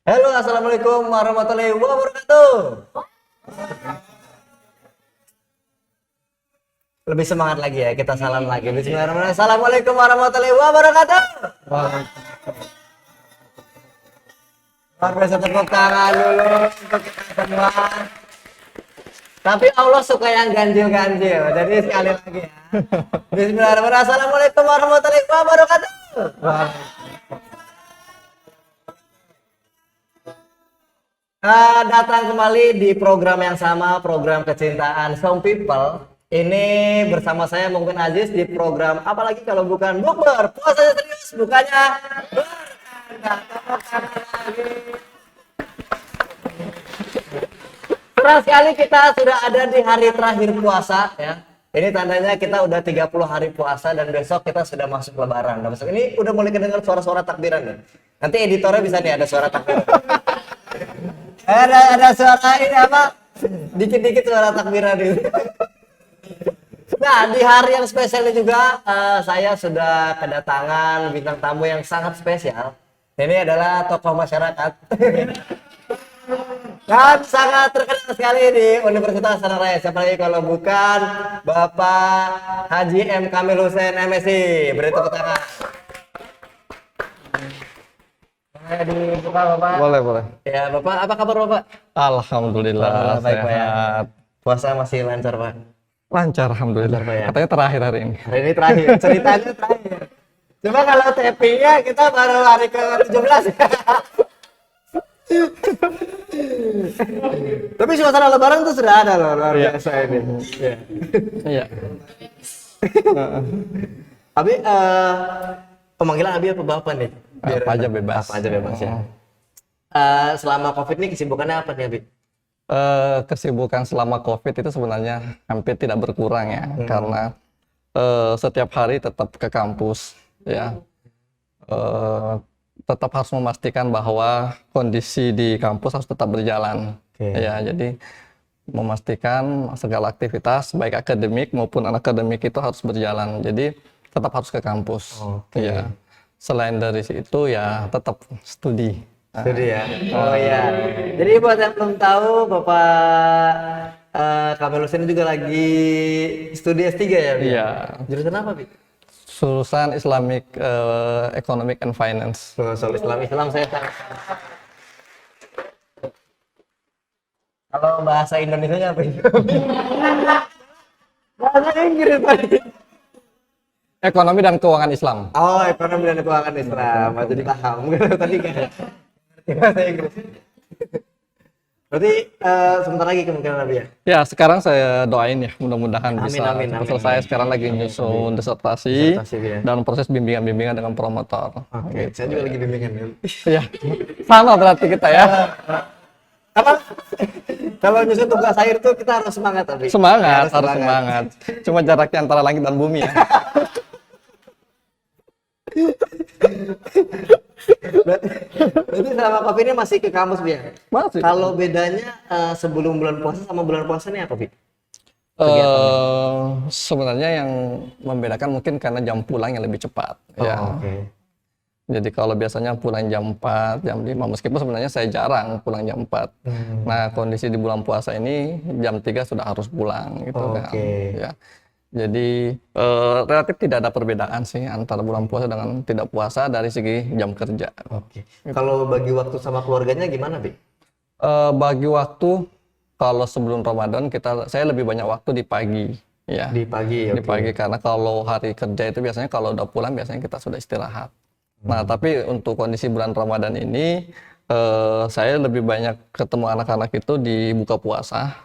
Halo, assalamualaikum warahmatullahi wabarakatuh. Lebih semangat lagi ya, kita salam lagi. Bismillahirrahmanirrahim. Assalamualaikum warahmatullahi wabarakatuh. Luar biasa, tepuk tangan dulu untuk kita semua. Tapi Allah suka yang ganjil-ganjil. Jadi sekali lagi ya. Bismillahirrahmanirrahim. Assalamualaikum warahmatullahi wabarakatuh. Datang kembali di program yang sama, program kecintaan Some People. Ini bersama saya Mungkin Aziz di program apalagi kalau bukan bukber, puasanya serius, bukannya bercanda. Senang sekali kita sudah ada di hari terakhir puasa ya. Ini tandanya kita udah 30 hari puasa dan besok kita sudah masuk lebaran. Nah, besok ini udah mulai kedengar suara-suara takbiran nih. Nanti editornya bisa nih ada suara takbiran. Ada suara ini apa? Dikit-dikit suara takbiran itu. Nah, di hari yang spesial ini juga saya sudah kedatangan bintang tamu yang sangat spesial. Ini adalah tokoh masyarakat. Dan sangat terkenal sekali di Universitas Tanah Raya. Siapa lagi kalau bukan Bapak Haji M. Kamil Hussein MSI. Beri tepuk tangan. Dibuka Bapak. Boleh. Ya Bapak, apa kabar Bapak? Alhamdulillah, Baik Pak ya. sehat. Puasa masih lancar Pak? Lancar, alhamdulillah. Lancar, Pak, ya? Katanya terakhir hari ini. Hari ini terakhir, ceritanya terakhir. Cuma kalau tappingnya kita baru hari ke-17 ya. Tapi suasana lebaran tuh sudah ada loh, luar biasa ini. Iya. Abi, pemanggilan Abi apa Bapak nih? Apa aja bebas. Apa aja bebas ya. Selama COVID ini kesibukannya apa nih Abi? Kesibukan selama COVID itu sebenarnya hampir tidak berkurang ya, karena setiap hari tetap ke kampus ya. Tetap harus memastikan bahwa kondisi di kampus harus tetap berjalan. Ya, jadi memastikan segala aktivitas baik akademik maupun non-akademik itu harus berjalan. Jadi tetap harus ke kampus. Ya. Selain dari itu ya tetap studi. Studi ya. Oh iya. Jadi buat yang belum tahu, Bapak Kamil Hussein juga lagi studi S3 ya? Bi? Iya. Jurusan apa, Bi? Jurusan Islamic Economic and Finance. Soal Islam saya sangat. Kalau bahasa Indonesianya apa? Bahasa Inggris tadi. Ekonomi dan keuangan Islam. Oh, ekonomi dan keuangan Islam. Jadi paham. Tadi kan bahasa Inggris. Berarti sebentar lagi kemungkinan Nabi ya? Ya, sekarang saya doain ya, mudah-mudahan bisa Amin. selesai. Sekarang lagi nyusun disertasi ya. dan proses bimbingan dengan promotor. Oke, saya juga lagi bimbingan ya. Ya, sama berarti kita ya. Apa? Kalau nyusun tugas akhir tuh kita harus semangat tapi. Semangat, harus semangat. Cuma jaraknya antara langit dan bumi ya. Berarti selama COVID ini masih ke kampus Bi? Masih. Kalau bedanya sebelum bulan puasa sama bulan puasa ini apa Bi? Sebenarnya yang membedakan mungkin karena jam pulang yang lebih cepat. Oke. Jadi kalau biasanya pulang jam 4, jam 5, meskipun sebenarnya saya jarang pulang jam 4. Nah, kondisi di bulan puasa ini jam 3 sudah harus pulang gitu kan. Ya. Jadi relatif tidak ada perbedaan sih antara bulan puasa dengan tidak puasa dari segi jam kerja. Oke. Kalau bagi waktu sama keluarganya gimana, Bi? Bagi waktu kalau sebelum Ramadan saya lebih banyak waktu di pagi ya. Di pagi, Di pagi karena kalau hari kerja itu biasanya kalau udah pulang biasanya kita sudah istirahat. Nah, tapi untuk kondisi bulan Ramadan ini saya lebih banyak ketemu anak-anak itu di buka puasa.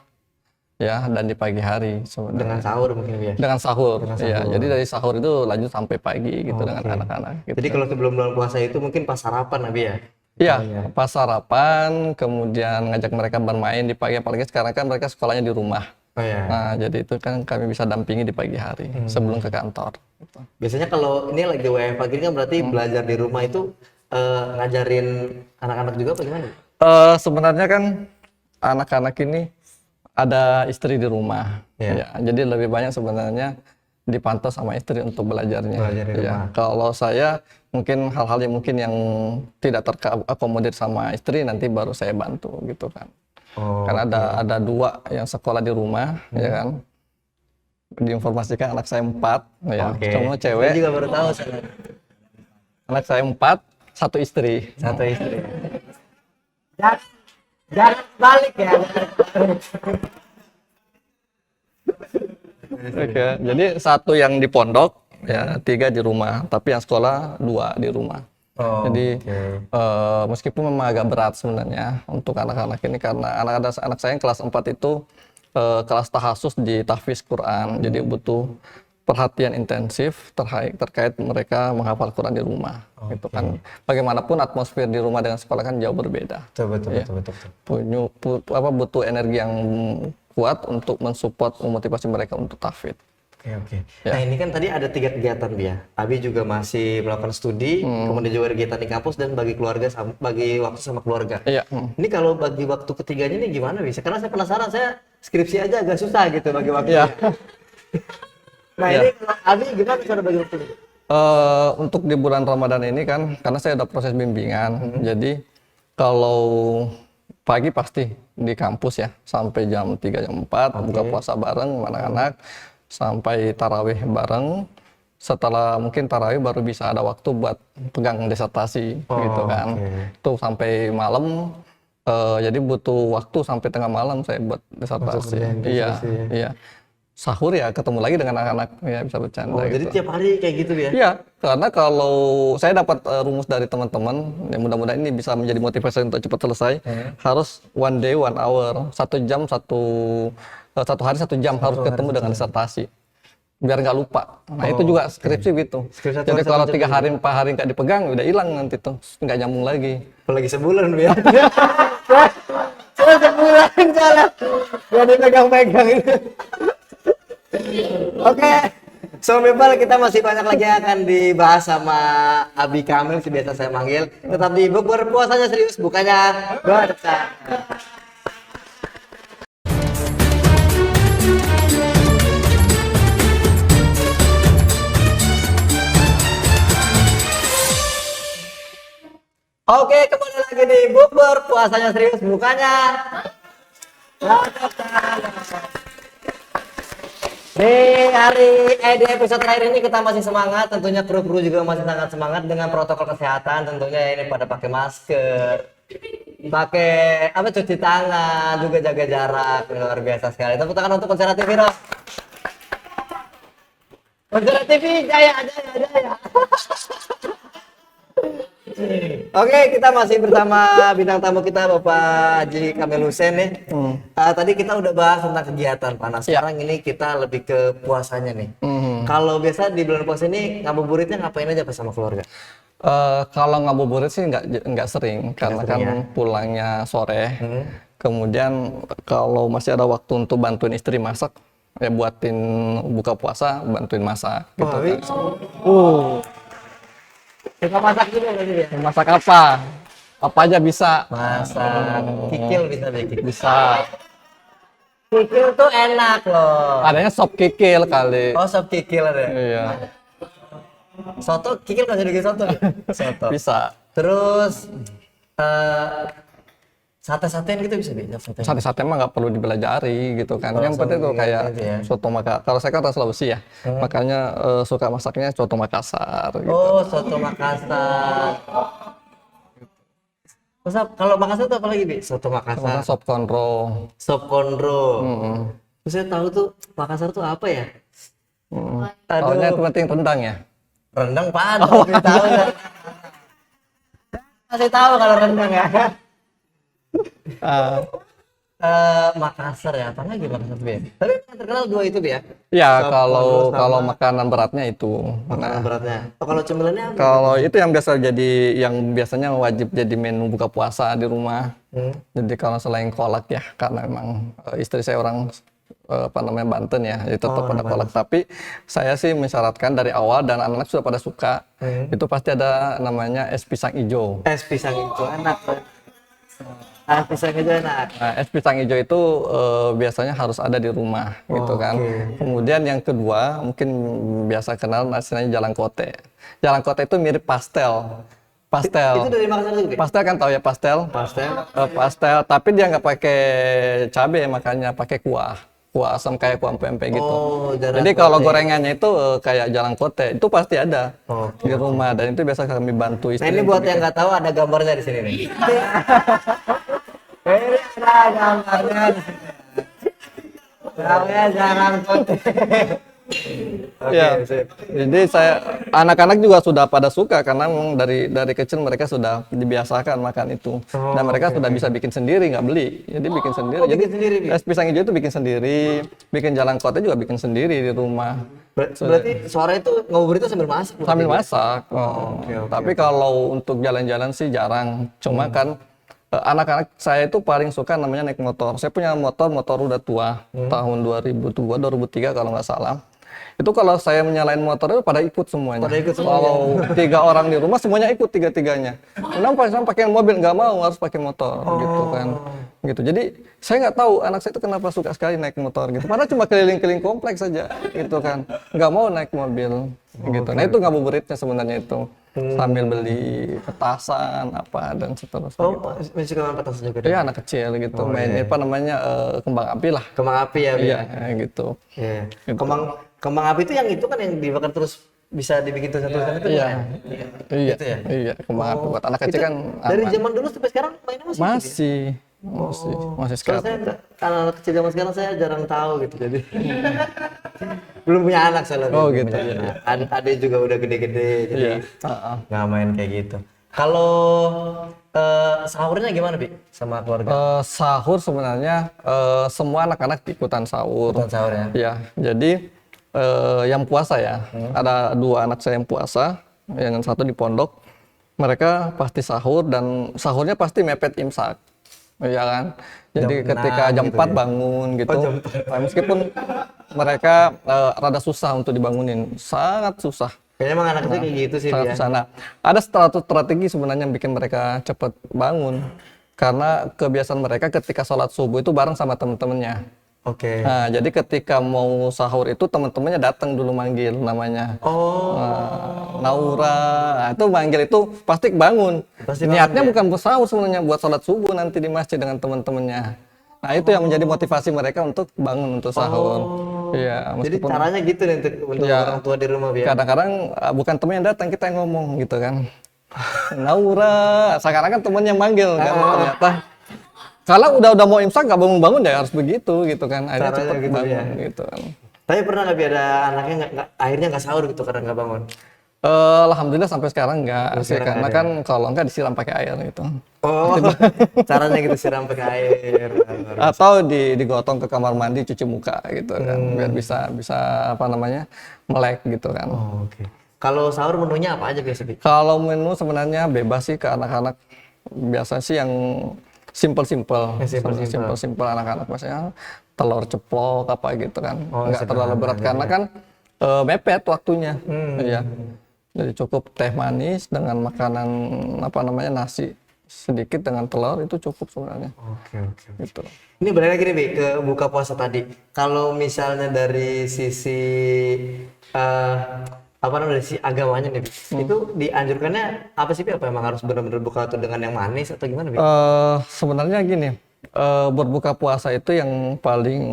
Ya, dan di pagi hari sebenarnya. Dengan sahur mungkin ya? Dengan sahur. Ya, jadi dari sahur itu lanjut sampai pagi gitu dengan anak-anak. Gitu. Jadi kalau sebelum bulan puasa itu mungkin pas sarapan Nabi ya? Iya, pas sarapan, kemudian ngajak mereka bermain di pagi, apalagi sekarang kan mereka sekolahnya di rumah. Oh ya. Nah, jadi itu kan kami bisa dampingi di pagi hari sebelum ke kantor. Gitu. Biasanya kalau ini lagi WFH gini kan berarti belajar di rumah itu ngajarin anak-anak juga apa gimana? Sebenarnya kan anak-anak ini ada istri di rumah, ya. Jadi lebih banyak sebenarnya dipantau sama istri untuk belajarnya. Belajar di Ya, rumah. kalau saya mungkin hal-hal yang mungkin yang tidak terakomodir sama istri nanti baru saya bantu gitu kan. Karena ada 2 yang sekolah di rumah, ya kan. Diinformasikan anak saya 4, ya, semua Saya cewek. juga baru tahu saya. Anak saya 4, 1 istri. Satu istri. Jangan balik ya. Oke, jadi 1 yang di pondok, ya 3 di rumah, tapi yang sekolah 2 di rumah. Jadi meskipun memang agak berat sebenarnya untuk anak-anak ini karena anak saya yang kelas 4 itu kelas tahasus di tahfiz Quran, jadi butuh perhatian intensif terkait mereka menghafal Quran di rumah. Gitu kan. Bagaimanapun atmosfer di rumah dengan sekolah kan jauh berbeda. Betul. Butuh energi yang kuat untuk mensupport, memotivasi mereka untuk tahfidz. Oke. Ya. Nah ini kan tadi ada 3 kegiatan Bia. Abi juga masih melakukan studi, kemudian juga ada kegiatan di kampus dan bagi keluarga, bagi waktu sama keluarga. Iya. Ini kalau bagi waktu ketiganya nih gimana bisa? Karena saya penasaran, saya skripsi aja agak susah gitu bagi waktu. Iya. Nah Iya. ini kalau Abi gimana cara bagi waktu? Untuk di bulan Ramadan ini kan, karena saya ada proses bimbingan, jadi kalau pagi pasti di kampus ya, sampai jam 3, jam 4, buka puasa bareng anak-anak, sampai tarawih bareng. Setelah mungkin tarawih baru bisa ada waktu buat pegang disertasi gitu kan. Itu sampai malam, jadi butuh waktu sampai tengah malam saya buat disertasi. Iya. Sahur ya ketemu lagi dengan anak-anak ya bisa bercanda gitu. Jadi tiap hari kayak gitu ya? Iya, karena kalau saya dapat rumus dari teman-teman, ya mudah-mudahan ini bisa menjadi motivasi untuk cepat selesai. Harus 1 day 1 hour, 1 jam 1 hari 1 jam harus ketemu dengan disertasi, biar nggak lupa. Nah itu juga skripsi gitu. Jadi kalau 3 hari 4 hari nggak dipegang udah hilang nanti tuh, nggak nyambung lagi. Apalagi sebulan Bia. Saya sebulan jalan nggak dipegang-pegang itu. Oke, Sobat Bebal, kita masih banyak lagi yang akan dibahas sama Abi Kamil, biasa saya manggil. Tetap di Bogor, puasanya serius, bukannya bercanda. Oke, kembali lagi di Bogor, puasanya serius, bukannya di episode terakhir ini kita masih semangat, tentunya kru-kru juga masih sangat semangat dengan protokol kesehatan, tentunya ini pada pakai masker, pakai cuci tangan, juga jaga jarak, luar biasa sekali. Tepuk tangan untuk Konserva TV dong. Konserva TV, jaya. Oke, kita masih bersama bintang tamu kita Bapak Haji Kamil Hussein nih. Tadi kita udah bahas tentang kegiatan panas. Sekarang ini kita lebih ke puasanya nih. Kalau biasa di bulan puasa ini ngabuburitnya ngapain aja pas sama keluarga? Kalau ngabuburit sih nggak sering, karena kan pulangnya sore. Kemudian kalau masih ada waktu untuk bantuin istri masak, ya buatin buka puasa, bantuin masak gitu kan. Suka masak juga berarti ya? Masak apa? Apa aja bisa. Masak kikil bisa bikin. Bisa. Kikil tuh enak loh. Adanya sop kikil kali. Oh, sop kikil ada. Iya. Soto kikil nggak jadi soto. Soto. Bisa. Terus sate-satean gitu bisa bikin sate. Sate-sate mah nggak perlu dipelajari gitu kan. Yang penting tuh kayak soto Makassar. Kalau saya kan orang Sulawesi ya, makanya suka masaknya soto Makassar. Gitu. Oh, soto Makassar. Terus kalau Makassar tuh apa lagi, Bi? Soto Makassar. Sop konro. Sop konro. Terus saya tahu tuh Makassar tuh apa ya? Tahunya itu penting rendang ya. Rendang pan. Masih tahu nggak? Masih tahu kalau rendang ya. Makassar ya, apa lagi Makassar Bi? Tapi yang terkenal 2 itu Bi ya? Ya Sop kalau makanan beratnya itu. Makanan beratnya. Oh, kalau cemilannya apa? Kalau itu yang biasanya wajib jadi menu buka puasa di rumah. Jadi kalau selain kolak ya, karena memang istri saya orang Banten ya, jadi tetap ada kolak. Tapi saya sih mensyaratkan dari awal dan anak-anak sudah pada suka. Itu pasti ada namanya es pisang hijau. Es pisang itu enak. pisang hijau enak. Nah, es pisang hijau itu biasanya harus ada di rumah gitu kan. Kemudian yang kedua mungkin biasa kenal nasinya jalan kote. Jalan kote itu mirip pastel. Itu dari makanan itu, Bi? Pastel kan tahu ya pastel? Pastel. Pastel, tapi dia nggak pakai cabai, makanya pakai kuah. Kuah asam kayak kuah pempek gitu. Oh, Jadi kalau gorengannya itu kayak jalan kote, itu pasti ada Oke. di rumah dan itu biasa kami bantu Nah, istri. ini buat yang nggak tahu ada gambarnya di sini nih. Ini ada gambarnya di sini. Namanya jarang kote. Oke, Ya, sip. jadi anak-anak juga sudah pada suka karena memang dari kecil mereka sudah dibiasakan makan itu dan mereka sudah bisa bikin sendiri nggak beli, jadi bikin sendiri. Jadi bikin sendiri, Bi? es pisang hijau itu bikin sendiri, bikin jalan kote juga bikin sendiri di rumah Berarti suara itu ngobrol itu sambil masak. sambil masak. Tapi kalau untuk jalan-jalan sih jarang, cuma kan anak-anak saya itu paling suka namanya naik motor. Saya punya motor udah tua, tahun 2002, 2003 kalau nggak salah. Itu kalau saya menyalain motor itu pada ikut semuanya. Kalau 3 orang di rumah semuanya ikut tiga-tiganya. Kenapa saya pakai mobil nggak mau harus pakai motor gitu kan. Gitu. Jadi saya nggak tahu anak saya itu kenapa suka sekali naik motor gitu. Padahal cuma keliling-keliling kompleks saja gitu kan. Nggak mau naik mobil gitu. Nah itu ngabuburitnya sebenarnya itu. Sambil beli petasan apa dan seterusnya. Oh, Gitu. masih suka main petasan juga. Iya anak kecil gitu main apa namanya kembang api lah. Kembang api ya, Bi? Iya gitu. Iya. Kembang api itu yang kan yang dibakar terus bisa dibikin tulisan-tulisan itu Iya. kan? Iya. Gitu ya? Iya kembang api buat anak kecil Itu kan dari aman. zaman dulu sampai sekarang mainnya masih? Masih Soalnya sekarang. saya anak kecil zaman sekarang saya jarang tahu gitu jadi belum punya anak saya lebih. Oh, gitu, Adik juga udah gede-gede jadi Iya. Heeh. nggak main kayak gitu. Kalau sahurnya gimana, Bi, sama keluarga? Sahur sebenarnya semua anak-anak ikutan sahur. Ikutan sahur ya? Ya, jadi yang puasa ya, ada 2 anak saya yang puasa, yang satu di pondok. Mereka pasti sahur dan sahurnya pasti mepet imsak, ya kan? Jadi Jam ketika 6 jam gitu 4 ya? bangun gitu, jam nah, meskipun mereka rada susah untuk dibangunin, sangat susah. Kayaknya emang anak kecil kayak gitu sih Sangat dia. susah. Nah, ada strategi sebenarnya yang bikin mereka cepat bangun. Karena kebiasaan mereka ketika sholat subuh itu bareng sama temen-temennya. Oke. Nah, jadi ketika mau sahur itu teman-temannya datang dulu manggil namanya. Oh, Naura. Nah, itu manggil itu pasti bangun. Pasti Niatnya bangun, bukan buat sahur sebenarnya, buat sholat subuh nanti di masjid dengan teman-temannya. Nah, itu yang menjadi motivasi mereka untuk bangun untuk sahur. Iya, jadi meskipun caranya gitu nih untuk Ya. orang tua di rumah, Bi. kadang-kadang bukan temen yang datang, kita yang ngomong gitu kan. Naura, sekarang kan temen yang manggil kan ternyata. Kalau udah mau imsak nggak bangun-bangun ya harus begitu gitu kan. Akhirnya Caranya cepet gitu bangun ya. gitu kan. Tapi pernah nggak, Bi, ada anaknya akhirnya nggak sahur gitu karena nggak bangun? Alhamdulillah sampai sekarang nggak sih sekarang karena nggak kan kalau nggak disiram pakai air gitu. Oh, caranya gitu, siram pakai air. Atau digotong ke kamar mandi cuci muka gitu kan biar bisa apa namanya melek gitu kan. Oh, oke. Kalau sahur menunya apa aja biasa, Bi? Kalau menu sebenarnya bebas sih ke anak-anak. Biasanya sih yang simple-simple. Simple-simple anak-anak biasanya telur ceplok apa gitu kan. Nggak terlalu berat karena kan mepet waktunya. Iya. Jadi cukup teh manis dengan makanan apa namanya nasi sedikit dengan telur itu cukup sebenarnya. Oke. Gitu. Ini balik lagi nih, Bi, ke buka puasa tadi. Kalau misalnya dari sisi apa namanya, dari sisi agamanya nih, Bi, itu dianjurkannya apa sih, Bi? Apa emang harus benar-benar buka tuh dengan yang manis atau gimana, Bi? Sebenarnya gini, berbuka puasa itu yang paling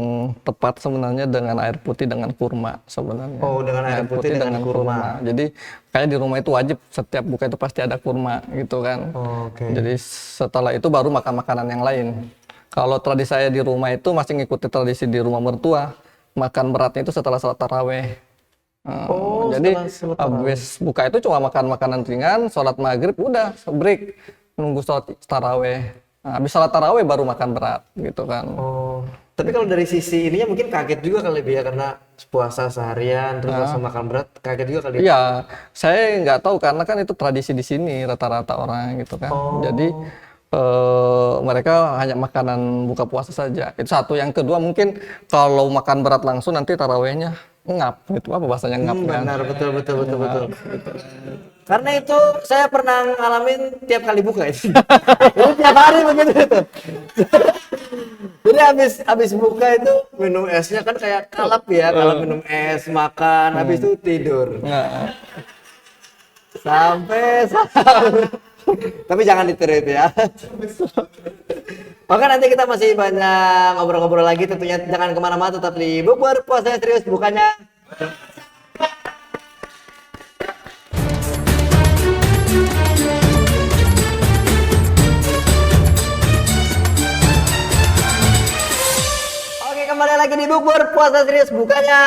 tepat sebenarnya dengan air putih dengan kurma sebenarnya. Oh, dengan air putih dengan kurma. Jadi kayak di rumah itu wajib setiap buka itu pasti ada kurma gitu kan. Oke. Jadi setelah itu baru makan makanan yang lain. Kalau tradisi saya di rumah itu masih ngikuti tradisi di rumah mertua, makan beratnya itu setelah salat taraweh. Oh, Jadi setelah taraweh. habis buka itu cuma makan makanan ringan, sholat maghrib udah break, nunggu sholat taraweh. Nah, habis sholat taraweh baru makan berat gitu kan. Oh, tapi kalau dari sisi ininya mungkin kaget juga kali, Bi, ya, karena puasa seharian terus langsung makan berat, kaget juga kali. Iya, saya nggak tahu karena kan itu tradisi di sini rata-rata orang gitu kan. Jadi mereka hanya makanan buka puasa saja. Itu satu. Yang kedua mungkin kalau makan berat langsung nanti tarawehnya ngap gitu, apa bahasanya ngap kan. Benar, betul. Gitu. Karena itu saya pernah ngalamin tiap kali buka itu. Jadi tiap hari begitu itu. Jadi habis buka itu minum esnya kan kayak kalap ya, kalau minum es, makan, habis itu tidur. Nah, Sampai sahur. Tapi jangan ditiru itu ya. Maka nanti kita masih banyak ngobrol-ngobrol lagi, tentunya jangan kemana-mana, tetap di Bukber Puasa Serius bukannya. Oke, kembali lagi di Bukber Puasa Serius bukannya.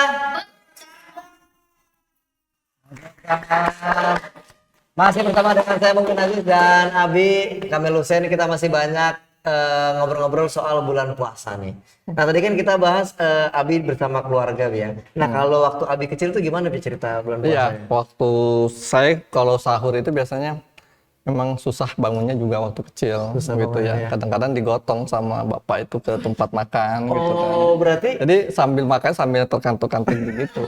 Masih bersama dengan saya Mungkin Aziz dan Abi Kamil Hussein. Kita masih banyak ngobrol-ngobrol soal bulan puasa nih. Nah tadi kan kita bahas Abi bersama keluarga ya. Nah kalau waktu Abi kecil tuh gimana Bi cerita bulan puasa? iya, waktu saya kalau sahur itu biasanya memang susah bangunnya juga waktu kecil Susah gitu bangunnya, ya. ya. Kadang-kadang digotong sama bapak itu ke tempat makan gitu kan. Oh berarti Jadi sambil makan sambil terkantuk-kantuk gitu.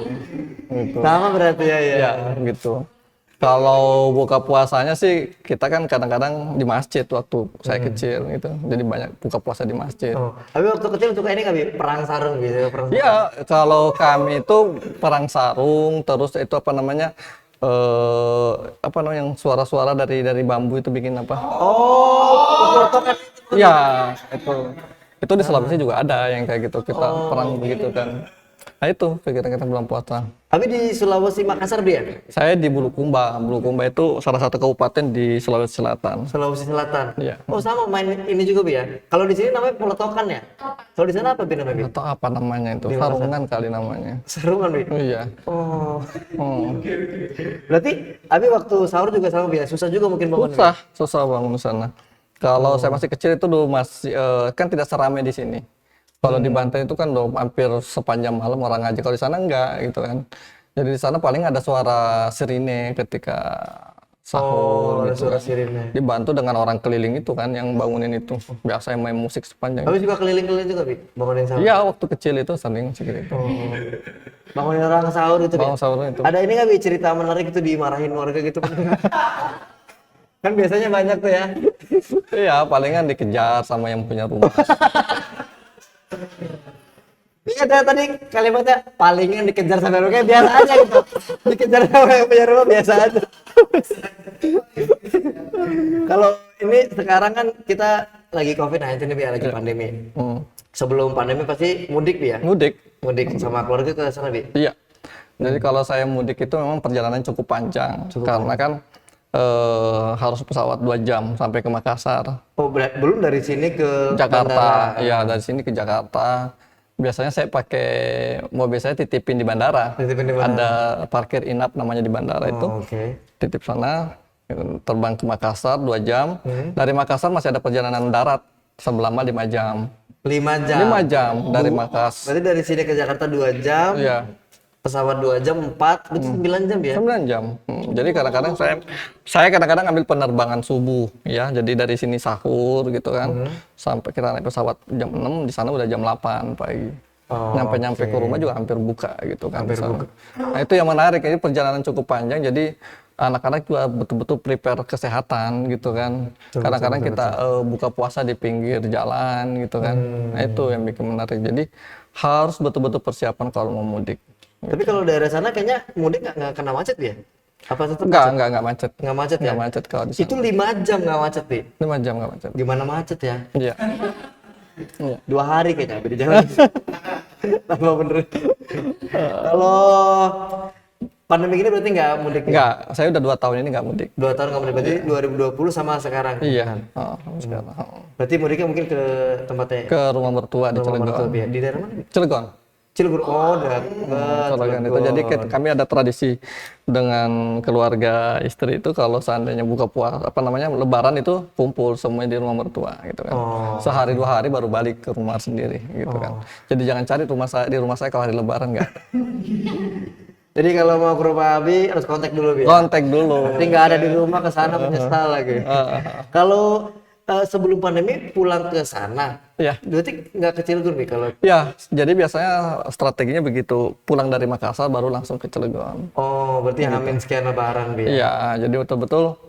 Gitu. sama berarti ya. Ya, gitu. Kalau buka puasanya sih kita kan kadang-kadang di masjid waktu saya kecil gitu. Jadi banyak buka puasa di masjid. Oh, tapi waktu kecil suka ini nggak Bi? Perang sarung gitu, perang sarung. Iya, kalau kami itu perang sarung, terus itu apa namanya yang suara-suara dari bambu itu bikin apa? Oh, potongan. Iya, itu di Sulawesi juga ada yang kayak gitu kita perang begitu kan. Nah itu kegiatan-kegiatan bulan puasa. Tapi di Sulawesi Makassar dia? Saya di Bulukumba. Bulukumba itu salah satu kabupaten di Sulawesi Selatan. Sulawesi Selatan. Iya. Oh sama main ini juga Bi ya. Kalau di sini namanya peletokan ya. Kalau di sana apa Bi namanya Bi? Atau apa namanya itu? Di Sarungan kali namanya. Sarungan Bi. Iya. Oh. Hmm. Berarti Abi waktu sahur juga sama Bi ya. Susah juga mungkin bangun. Bi? Susah bangun di sana. Kalau saya masih kecil itu dulu masih kan tidak seramai di sini. Kalau di Banten itu kan udah hampir sepanjang malam orang ngaji. Kalau di sana enggak gitu kan. Jadi di sana paling ada suara sirine ketika sahur ada gitu suara kan. sirine. Dibantu dengan orang keliling itu kan yang bangunin itu. Biasa yang main musik sepanjang. Abi juga keliling-keliling juga Bi? Bangunin sahur? Iya, waktu kecil itu sering sih gitu. Bangunin orang sahur itu Bi? Bangun sahur itu. Ada ini nggak Bi cerita menarik itu dimarahin warga gitu? Kan biasanya banyak tuh ya. Iya, palingan dikejar sama yang punya rumah. Iya tadi kalimatnya palingan dikejar sampai rumah kayak biasa aja gitu. Dikejar sama yang punya rumah biasa aja. Kalau ini sekarang kan kita lagi COVID-19 nih Bi, lagi pandemi. Sebelum pandemi pasti mudik Bi ya? Mudik. Mudik sama keluarga ke sana Bi? Iya. Jadi kalau saya mudik itu memang perjalanan cukup panjang. Karena kan harus pesawat 2 jam sampai ke Makassar. Oh belum dari sini ke Jakarta. bandara. Iya, dari sini ke Jakarta. Biasanya saya pakai mobil saya titipin di bandara. Titipin di bandara. Ada parkir inap namanya di bandara itu. Oh, oke. Titip sana, terbang ke Makassar 2 jam. Dari Makassar masih ada perjalanan darat selama 5 jam. 5 jam. 5 jam dari Makassar. Berarti dari sini ke Jakarta 2 jam. Iya. Pesawat 2 jam, 4, berarti 9 jam ya? 9 jam. Jadi kadang-kadang saya kadang-kadang ambil penerbangan subuh ya. Jadi dari sini sahur gitu kan. Sampai kita naik pesawat jam 6, di sana udah jam 8 pagi. Oh, Nyampe-nyampe ke rumah juga hampir buka gitu kan. Hampir di sana. buka. Nah, itu yang menarik. Ini perjalanan cukup panjang jadi anak-anak juga betul-betul prepare kesehatan gitu kan. Kadang-kadang kita buka puasa di pinggir jalan gitu kan. Nah, itu yang bikin menarik. Jadi harus betul-betul persiapan kalau mau mudik. Tapi kalau daerah sana kayaknya mudik nggak kena macet ya? Apa tetap Enggak macet. nggak macet ya? Enggak macet kalau di sana. Itu 5 jam nggak macet Bi? 5 jam enggak macet. Gimana macet ya? Iya. Iya. 2 hari kayaknya Bi di jalan. Lama bener. Kalau pandemi gini berarti nggak mudik ya? Enggak, saya udah 2 tahun ini enggak mudik. 2 tahun nggak mudik, berarti 2020 sama sekarang? Iya. Sekarang. Berarti mudiknya mungkin ke tempatnya? Ke rumah mertua di Rumah mertua, Cilegon. Bi ya? Di daerah mana Bi? Cilegon. Cilegon. Oh deket. Cilegon itu. Jadi kami ada tradisi dengan keluarga istri itu kalau seandainya buka puasa Lebaran itu kumpul semuanya di rumah mertua gitu kan. Sehari 2 hari baru balik ke rumah sendiri gitu kan. Jadi jangan cari di rumah saya kalau hari Lebaran enggak. Jadi kalau mau ke rumah Abi harus kontak dulu Bi ya? Kontak dulu. Nanti nggak ada di rumah ke sana menyesal lagi. Kalau sebelum pandemi pulang ke sana, Ya. berarti nggak ke Cilegon Bi kalau? Ya, jadi biasanya strateginya begitu, pulang dari Makassar baru langsung ke Cilegon. Oh, berarti Hamin sekian Lebaran Bi ya? Iya, jadi betul-betul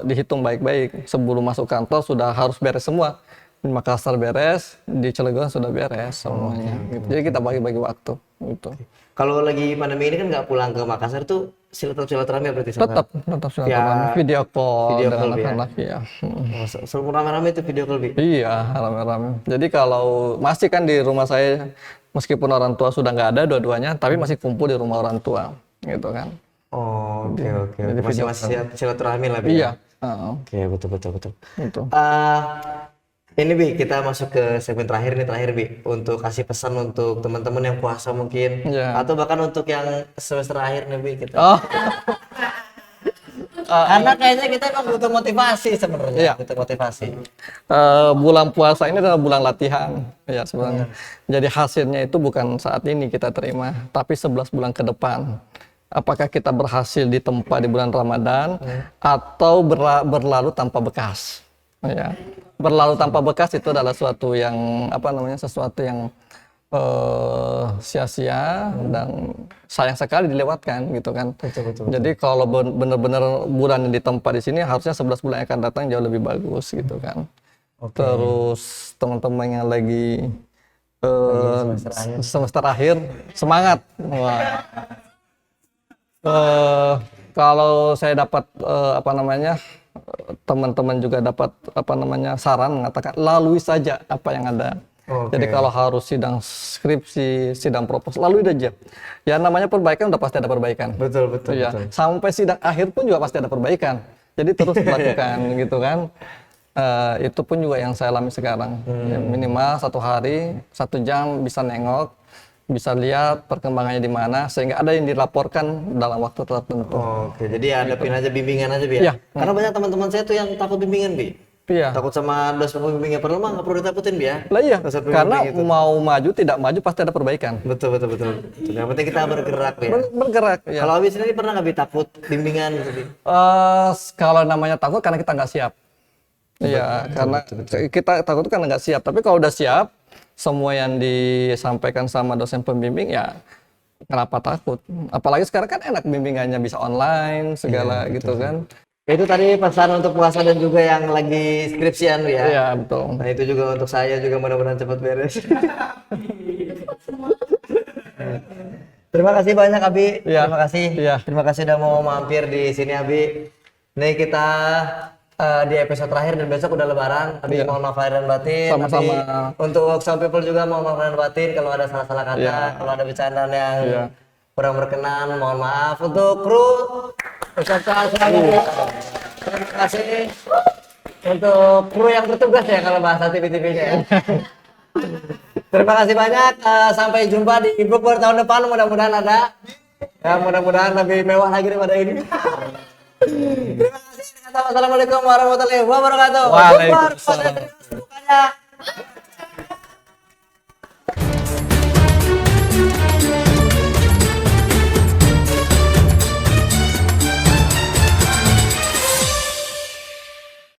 dihitung baik-baik. Sebelum masuk kantor sudah harus beres semua. Di Makassar beres, di Cilegon sudah beres semuanya. Gitu. Jadi kita bagi-bagi waktu. Gitu. Kalau lagi pandemi ini kan nggak pulang ke Makassar tuh silaturahmi berarti sama? Tetap silaturahmi, video call video dengan call, ya? anak-anak ya. Oh, selalu rame-rame itu video call Bi? Iya, rame-rame. Jadi kalau masih kan di rumah saya, meskipun orang tua sudah nggak ada dua-duanya, tapi masih kumpul di rumah orang tua, gitu kan. Oh, oke. Jadi Masih silaturahmi lah Bi? Iya. Oke, betul. Gitu. Ini Bi, kita masuk ke segmen terakhir Bi, untuk kasih pesan untuk teman-teman yang puasa mungkin, Iya. atau bahkan untuk yang semester akhir nih Bi kita. Oh, Karena kayaknya kita emang butuh motivasi sebenarnya, Iya. butuh motivasi. bulan puasa ini adalah bulan latihan, ya sebenarnya. Jadi hasilnya itu bukan saat ini kita terima, tapi 11 bulan ke depan. Apakah kita berhasil ditempa di bulan Ramadan atau berlalu tanpa bekas? Ya, berlalu tanpa bekas itu adalah suatu yang sesuatu yang sia-sia dan sayang sekali dilewatkan gitu kan. Betul. Jadi kalau benar-benar bulan yang ditempa di sini harusnya 11 bulan yang akan datang jauh lebih bagus gitu kan. Terus teman-teman yang lagi semester akhir semangat. Wah. Kalau saya dapat teman-teman juga dapat saran mengatakan lalui saja apa yang ada. Jadi kalau harus sidang skripsi, sidang proposal, lalui aja. Ya namanya perbaikan udah pasti ada perbaikan. Betul. Ya, sampai sidang akhir pun juga pasti ada perbaikan. Jadi terus dilakukan gitu kan. Itu pun juga yang saya alami sekarang. Ya, minimal 1 hari, 1 jam bisa nengok, bisa lihat perkembangannya di mana, sehingga ada yang dilaporkan dalam waktu tertentu. Oke, jadi hadapin aja bimbingan aja Bi ya? Iya. Karena banyak teman-teman saya tuh yang takut bimbingan Bi. Iya. Takut sama dosen pembimbingnya, padahal mah nggak perlu ditakutin Bi ya? Lah iya, Dosen karena pembimbing itu. mau maju tidak maju pasti ada perbaikan. Betul. Yang penting kita bergerak Bi ya? Bergerak ya. Kalau Abi sendiri pernah nggak Bi takut bimbingan gitu Bi? Kalau namanya takut karena kita nggak siap. Iya, karena kita takut karena nggak siap. Tapi kalau udah siap, semua yang disampaikan sama dosen pembimbing ya kenapa takut? Apalagi sekarang kan enak bimbingannya bisa online segala gitu kan. Itu tadi pesan untuk puasa dan juga yang lagi skripsian ya. Iya betul. Nah itu juga untuk saya juga mudah-mudahan cepat beres. Terima kasih banyak Abi. Iya. Terima kasih. Iya. Terima kasih udah mau mampir di sini Abi. Nih kita di episode terakhir dan besok udah Lebaran. Abi mohon maaf lahir dan batin. Sama-sama. Abi, untuk some people juga mohon maaf lahir dan batin kalau ada salah-salah kata, kalau ada bercandaan yang kurang berkenan, mohon maaf. Untuk kru ucapkan selamat. Terima kasih untuk kru yang bertugas ya kalau bahasa TV-TV-nya ya. Terima kasih banyak. Sampai jumpa di Bukber tahun depan. Mudah-mudahan ada. Ya mudah-mudahan lebih mewah lagi daripada ini. Terima kasih. Assalamualaikum warahmatullahi wabarakatuh. Waalaikumsalam. Bukber pada serius bukanya.